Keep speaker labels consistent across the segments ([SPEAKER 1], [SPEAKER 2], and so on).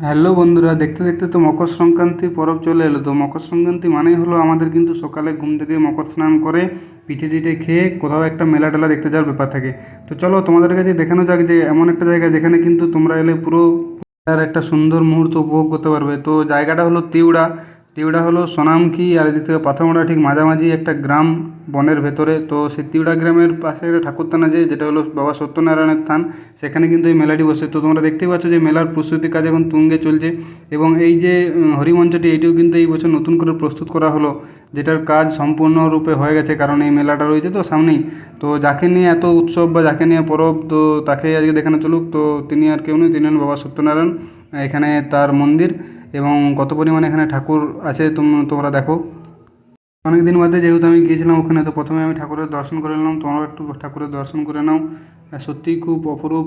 [SPEAKER 1] Hello বন্ধুরা, দেখতে দেখতে তো মকর সংক্রান্তি পরব চলে এলো। তো মকর সংক্রান্তি মানেই হলো আমাদের কিন্তু সকালে ঘুম থেকে মকর স্নান করে পিঠে টিঠে খেয়ে কোথাও একটা মেলা টেলা দেখতে যাওয়ার ব্যাপার থাকে। তো চলো তোমাদের কাছে দেখানো যাক যে এমন একটা জায়গা যেখানে কিন্তু তোমরা এলে পুরো তার একটা সুন্দর মুহূর্ত উপভোগ করতে পারবে। তো জায়গাটা হলো তিউড়া। তিউড়া হলো সোনামকি আর এদিক থেকে পাথরঘাটা ঠিক মাঝামাঝি একটা গ্রাম, বনের ভেতরে। তো সেই তিউড়া গ্রামের পাশে একটা ঠাকুরস্থান আছে যেটা হলো বাবা সত্যনারায়ণের স্থান। সেখানে কিন্তু এই মেলাটি বসে। তো তোমরা দেখতেই পাচ্ছ যে মেলার প্রস্তুতি কাজ এখন তুঙ্গে চলছে। এবং এই যে হরিমঞ্চটি, এটিও কিন্তু এই বছর নতুন করে প্রস্তুত করা হলো, যেটার কাজ সম্পূর্ণরূপে হয়ে গেছে, কারণ এই মেলাটা রয়েছে তো সামনেই। তো যাকে নিয়ে এত উৎসব বা যাকে নিয়ে পরব, তো তাকে আজকে দেখানো চলুক। তো তিনি আর কেউ নেই, তিনি হলেন বাবা সত্যনারায়ণ। এখানে তার মন্দির এবং কত পরিমাণে এখানে ঠাকুর আছে তোমরা দেখো। অনেক দিন বাদে যেহেতু আমি গিয়েছিলাম ওখানে, তো প্রথমে আমি ঠাকুরের দর্শন করে নিলাম। তোমরাও একটু ঠাকুরের দর্শন করে নাও। সত্যিই খুব অপরূপ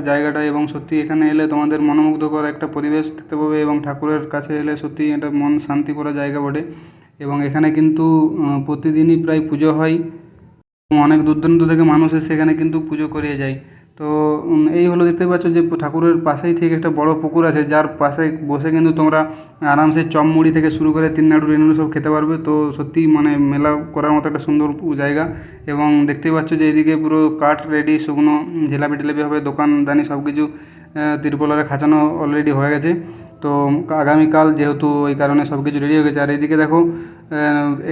[SPEAKER 1] জায়গাটা, এবং সত্যি এখানে এলে তোমাদের মনোমুগ্ধকর একটা পরিবেশ দেখতে পাবে, এবং ঠাকুরের কাছে এলে সত্যি এটা মন শান্তি করা জায়গা বটে। এবং এখানে কিন্তু প্রতিদিনই প্রায় পুজো হয়। অনেক দূর দূরান্ত থেকে মানুষ এসে এখানে কিন্তু পুজো করে যায়। তো এই হলো, দেখতে পাচ্ছ যে ঠাকুরের পাশেই ঠিক একটা বড় পুকুর আছে, যার পাশে বসে কিন্তু তোমরা আরামসে চপ মুড়ি থেকে শুরু করে তিন নাড়ু রেনুড়ু সব খেতে পারবে। তো সত্যি মানে মেলা করার মতো একটা সুন্দর জায়গা। এবং দেখতেই পাচ্ছ যে এদিকে পুরো কাঠ রেডি, শুকনো জিলাপি টিলাপি হবে, দোকানদানি সব কিছু তিরপলারে খাঁচানো অলরেডি হয়ে গেছে। তো আগামীকাল যেহেতু, ওই কারণে সব কিছু রেডি হয়ে গেছে। আর এইদিকে দেখো,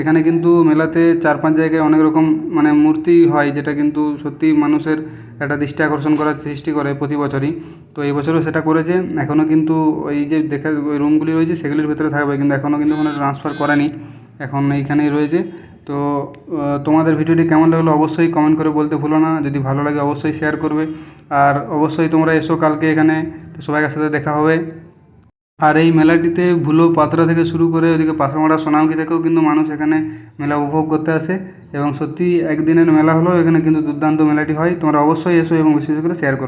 [SPEAKER 1] এখানে কিন্তু মেলাতে চার পাঁচ জায়গায় অনেক রকম মানে মূর্তি হয়, যেটা কিন্তু সত্যি মানুষের একটা দৃষ্টি আকর্ষণ করার সৃষ্টি করে প্রতি বছরই। তো এই বছরও সেটা করেছে। এখনও কিন্তু ওই যে দেখে ওই রুমগুলি রয়েছে সেগুলির ভেতরে থাকবে, কিন্তু এখনও কিন্তু কোনো ট্রান্সফার করেনি, এখন এইখানেই রয়েছে। তো তোমাদের ভিডিওটি কেমন লাগলো অবশ্যই কমেন্ট করে বলতে ভুলো না। যদি ভালো লাগে অবশ্যই শেয়ার করবে। আর অবশ্যই তোমরা এসো কালকে এখানে, তো সবাইকার সাথে দেখা হবে। আর এই মেলাটিতে ভুলো পাত্রা থেকে শুরু করে ওইদিকে পাথরঘাটা সোনামুখী থেকেও কিন্তু মানুষ এখানে মেলা উপভোগ করতে আসে। এবং সত্যি একদিনের মেলা হলেও এখানে কিন্তু দুর্দান্ত মেলাটি হয়। তোমরা অবশ্যই এসো এবং বেশি বেশি করে শেয়ার করো।